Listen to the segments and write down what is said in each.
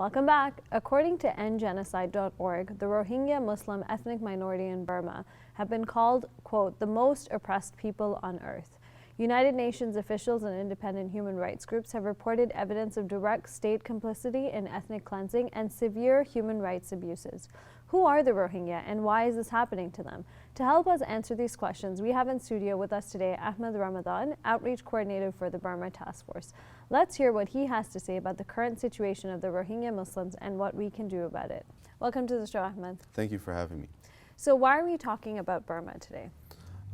Welcome back. According to endgenocide.org, the Rohingya Muslim ethnic minority in Burma have been called, quote, the most oppressed people on earth. United Nations officials and independent human rights groups have reported evidence of direct state complicity in ethnic cleansing and severe human rights abuses. Who are the Rohingya and why is this happening to them? To help us answer these questions, we have in studio with us today Ahmed Ramadan, Outreach Coordinator for the Burma Taskforce. Let's hear what he has to say about the current situation of the Rohingya Muslims and what we can do about it. Welcome to the show, Ahmed. Thank you for having me. So why are we talking about Burma today?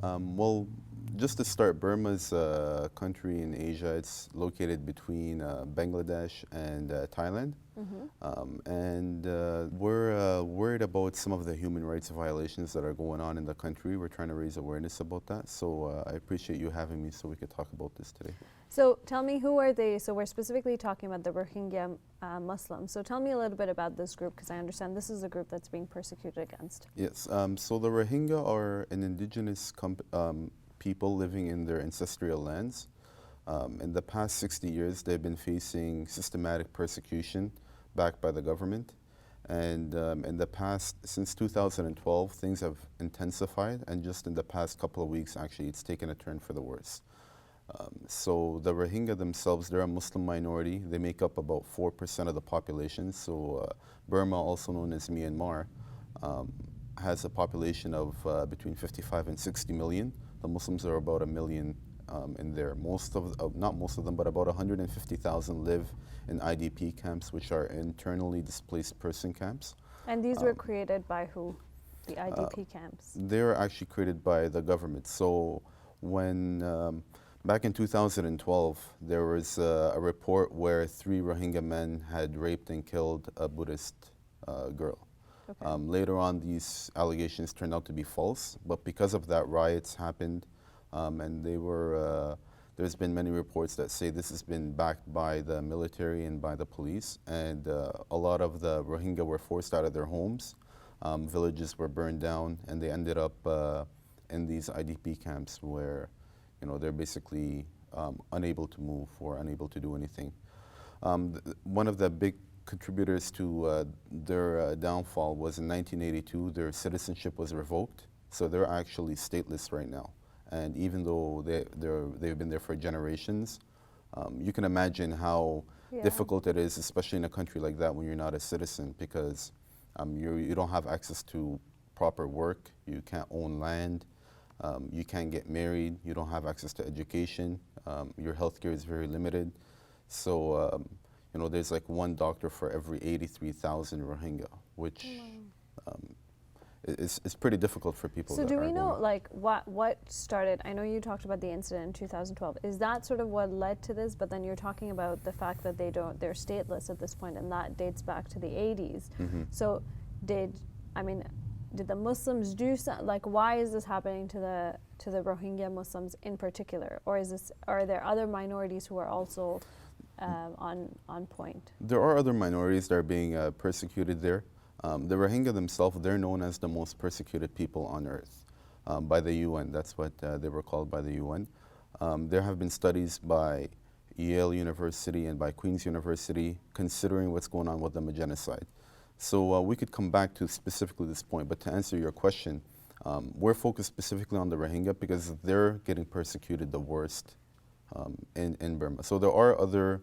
Well, just to start, Burma is a country in Asia. It's located between Bangladesh and Thailand. We're worried about some of the human rights violations that are going on in the country. We're trying to raise awareness about that. So I appreciate you having me so we could talk about this today. So tell me, who are they? So we're specifically talking about the Rohingya Muslims. So tell me a little bit about this group, because I understand this is a group that's being persecuted against. Yes, so the Rohingya are an indigenous people living in their ancestral lands. In the past 60 years, they've been facing systematic persecution backed by the government. And in the past, since 2012, things have intensified. And just in the past couple of weeks, actually, it's taken a turn for the worse. So the Rohingya themselves, they're a Muslim minority. They make up about 4% of the population. So Burma, also known as Myanmar, has a population of between 55 and 60 million. The Muslims are about 1 million in there. Not most of them, but about 150,000 live in IDP camps, which are internally displaced person camps. And these were created by who, the IDP camps? They're actually created by the government. So when back in 2012, there was a report where 3 Rohingya men had raped and killed a Buddhist girl. Okay. Later on, these allegations turned out to be false, but because of that, riots happened, and there's been many reports that say this has been backed by the military and by the police, and a lot of the Rohingya were forced out of their homes, villages were burned down, and they ended up in these IDP camps where they're basically unable to move or unable to do anything. One of the big contributors to their downfall was in 1982, their citizenship was revoked. So they're actually stateless right now. And even though they've been there for generations, you can imagine how difficult it is, especially in a country like that when you're not a citizen, because you don't have access to proper work, you can't own land, you can't get married, you don't have access to education, your healthcare is very limited. So there's like 1 doctor for every 83,000 Rohingya, which is pretty difficult for people. So do we know what started? I know you talked about the incident in 2012. Is that sort of what led to this? But then you're talking about the fact that they're stateless at this point, and that dates back to the 80s. So did the Muslims do something? Why is this happening to the Rohingya Muslims in particular, or are there other minorities who are also on point? There are other minorities that are being persecuted there. The Rohingya themselves, they're known as the most persecuted people on earth by the UN. That's what they were called by the UN. There have been studies by Yale University and by Queen's University considering what's going on with them, a genocide. So we could come back to specifically this point, but to answer your question, we're focused specifically on the Rohingya because they're getting persecuted the worst in Burma. So there are other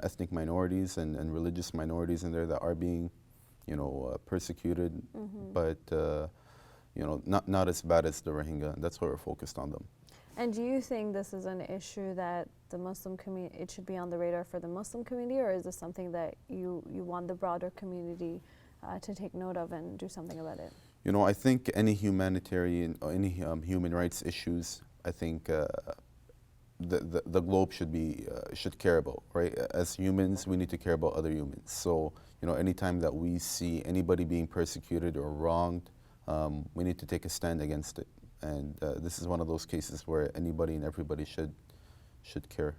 ethnic minorities and religious minorities in there that are being, persecuted, but not as bad as the Rohingya. That's why we're focused on them. And do you think this is an issue that the Muslim community, it should be on the radar for the Muslim community, or is this something that you want the broader community to take note of and do something about it? I think any humanitarian or any human rights issues, I think the globe should care about, right? As humans, we need to care about other humans. So, anytime that we see anybody being persecuted or wronged, we need to take a stand against it. And this is one of those cases where anybody and everybody should care.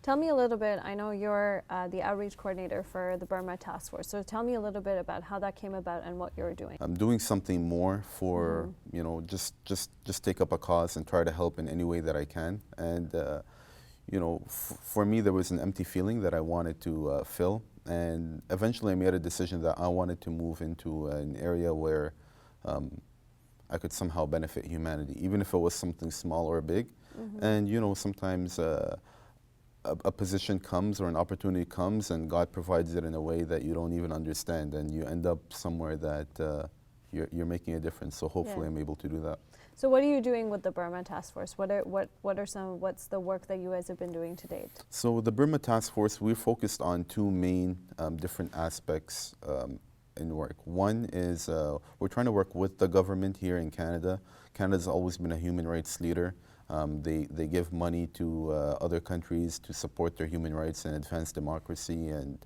Tell me a little bit, I know you're the outreach coordinator for the Burma Taskforce, so tell me a little bit about how that came about and what you're doing. I'm doing something more for, just take up a cause and try to help in any way that I can. And, for me, there was an empty feeling that I wanted to fill. And eventually I made a decision that I wanted to move into an area where I could somehow benefit humanity, even if it was something small or big. And sometimes a position comes or an opportunity comes and God provides it in a way that you don't even understand, and you end up somewhere that you're making a difference. So hopefully I'm able to do that. So what are you doing with the Burma Taskforce? What's the work that you guys have been doing to date? So the Burma Taskforce, we're focused on two main different aspects in work. One is we're trying to work with the government here in Canada. Canada's always been a human rights leader. They give money to other countries to support their human rights and advance democracy and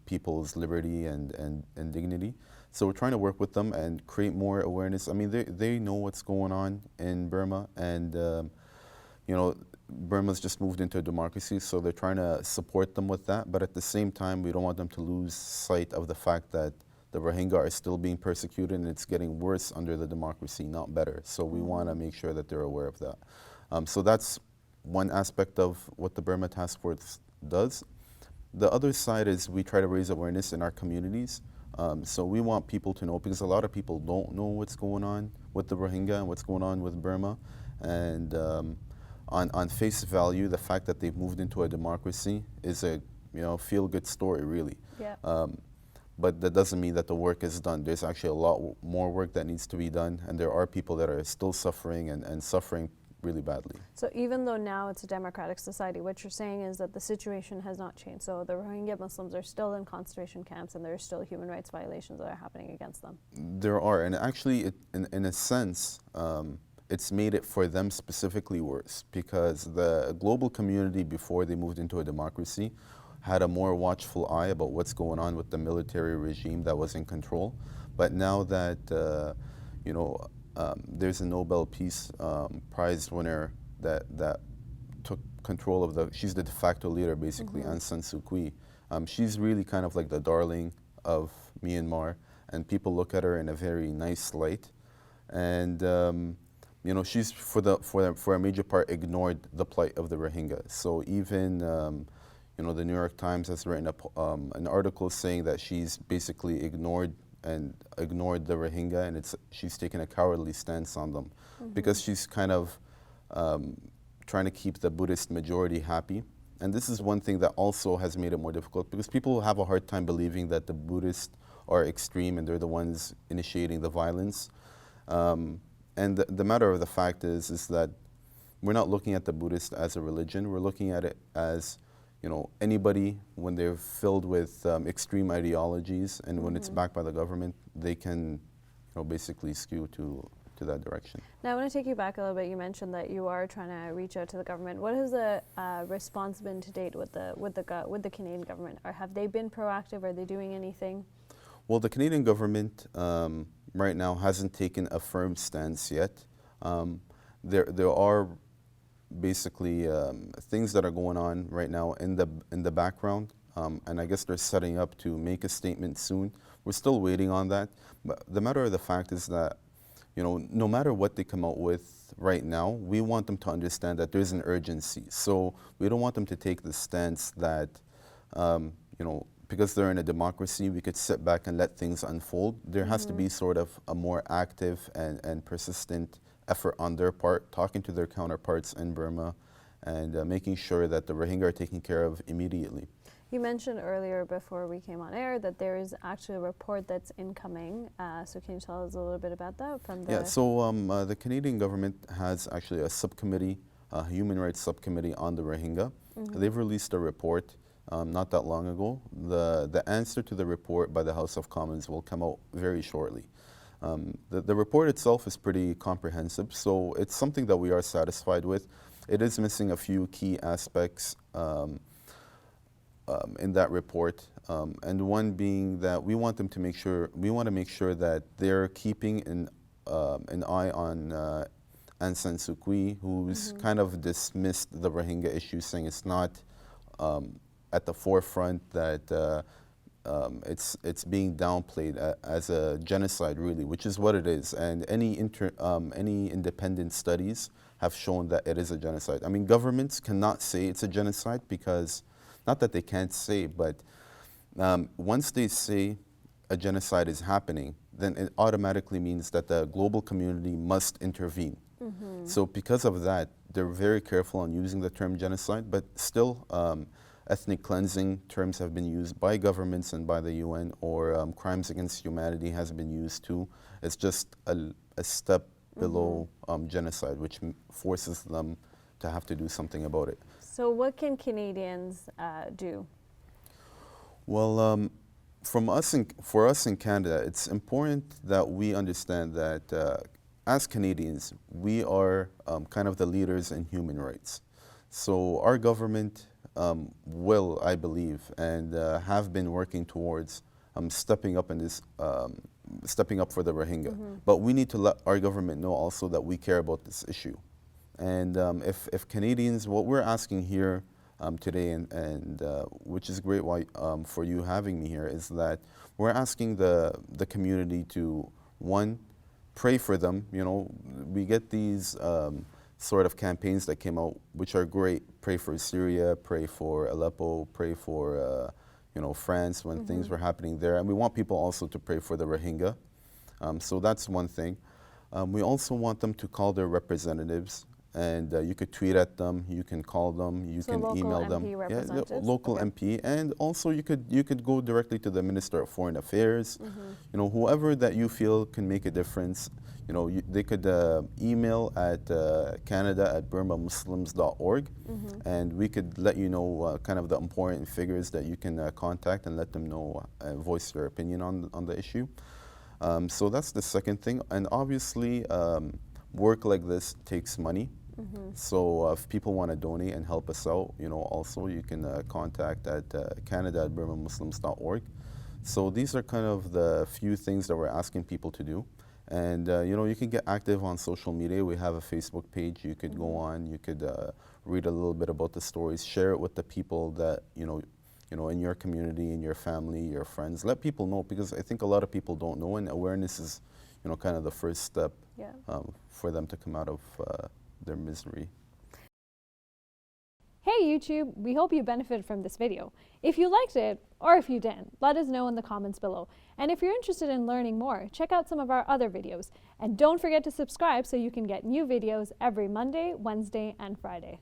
people's liberty and dignity. So we're trying to work with them and create more awareness. I mean, they know what's going on in Burma, and Burma's just moved into a democracy, so they're trying to support them with that. But at the same time, we don't want them to lose sight of the fact that the Rohingya are still being persecuted, and it's getting worse under the democracy, not better. So we want to make sure that they're aware of that. So that's one aspect of what the Burma Task Force does. The other side is we try to raise awareness in our communities. So we want people to know, because a lot of people don't know what's going on with the Rohingya and what's going on with Burma. And on face value, the fact that they've moved into a democracy is a feel-good story, really. Yeah. But that doesn't mean that the work is done. There's actually a lot more work that needs to be done, and there are people that are still suffering and suffering really badly. So even though now it's a democratic society, what you're saying is that the situation has not changed. So the Rohingya Muslims are still in concentration camps, and there are still human rights violations that are happening against them. There are, and actually, in a sense, it's made it for them specifically worse, because the global community, before they moved into a democracy, had a more watchful eye about what's going on with the military regime that was in control. But now that there's a Nobel Peace Prize winner that took control of she's the de facto leader, basically, Aung San Suu Kyi. She's really kind of like the darling of Myanmar, and people look at her in a very nice light. And she's for a major part ignored the plight of the Rohingya. So even the New York Times has written an article saying that she's basically ignored the Rohingya, and she's taken a cowardly stance on them, because she's kind of trying to keep the Buddhist majority happy. And this is one thing that also has made it more difficult, because people have a hard time believing that the Buddhists are extreme and they're the ones initiating the violence. And the matter of the fact is that we're not looking at the Buddhist as a religion. We're looking at it as anybody, when they're filled with extreme ideologies and when it's backed by the government, they can basically skew to that direction. Now I want to take you back a little bit. You mentioned that you are trying to reach out to the government. What has the response been to date with the Canadian government? Or have they been proactive? Are they doing anything? Well, the Canadian government right now hasn't taken a firm stance yet. There are basically things that are going on right now in the background, and I guess they're setting up to make a statement soon. We're still waiting on that. But the matter of the fact is that no matter what they come out with right now, we want them to understand that there's an urgency. So we don't want them to take the stance that because they're in a democracy, we could sit back and let things unfold. There has to be sort of a more active and persistent effort on their part, talking to their counterparts in Burma and making sure that the Rohingya are taken care of immediately. You mentioned earlier before we came on air that there is actually a report that's incoming. So can you tell us a little bit about that? Yeah, so the Canadian government has actually a subcommittee, a human rights subcommittee on the Rohingya. They've released a report not that long ago. The answer to the report by the House of Commons will come out very shortly. The report itself is pretty comprehensive, so it's something that we are satisfied with. It is missing a few key aspects in that report, and one being that we want to make sure that they're keeping an eye on Aung San Suu Kyi, who's kind of dismissed the Rohingya issue, saying it's not at the forefront, that it's being downplayed as a genocide, really, which is what it is. And any independent studies have shown that it is a genocide. I mean, governments cannot say it's a genocide because, not that they can't say, but Once they say a genocide is happening, then it automatically means that the global community must intervene. So because of that, they're very careful on using the term genocide, but still ethnic cleansing terms have been used by governments and by the UN, or crimes against humanity has been used too. It's just a step below genocide, which forces them to have to do something about it. So what can Canadians do? Well, for us in Canada, it's important that we understand that as Canadians, we are kind of the leaders in human rights. So our government will, I believe, and have been working towards stepping up in this, stepping up for the Rohingya. But we need to let our government know also that we care about this issue. And if Canadians, what we're asking here today, and which is great why, for you having me here, is that we're asking the community to, one, pray for them. You know, we get these sort of campaigns that came out, which are great. Pray for Syria, pray for Aleppo, pray for you know, France when things were happening there. And we want people also to pray for the Rohingya. So that's one thing. We also want them to call their representatives, and you could tweet at them, you can call them, you can email them. Yeah, local MP, and also you could go directly to the Minister of Foreign Affairs. You know, whoever that you feel can make a difference. You know, they could email at canada@burmamuslims.org, and we could let you know kind of the important figures that you can contact and let them know, voice their opinion on the issue. So that's the second thing, and obviously work like this takes money. So if people want to donate and help us out, you know, also you can contact at canada@burmamuslims.org. So these are kind of the few things that we're asking people to do. And you know, you can get active on social media. We have a Facebook page. You could go on. You could read a little bit about the stories. Share it with the people that you know, in your community, in your family, your friends. Let people know, because I think a lot of people don't know, and awareness is, you know, kind of the first step for them to come out of their misery. Hey YouTube, we hope you benefited from this video. If you liked it, or if you didn't, let us know in the comments below. And if you're interested in learning more, check out some of our other videos. And don't forget to subscribe so you can get new videos every Monday, Wednesday, and Friday.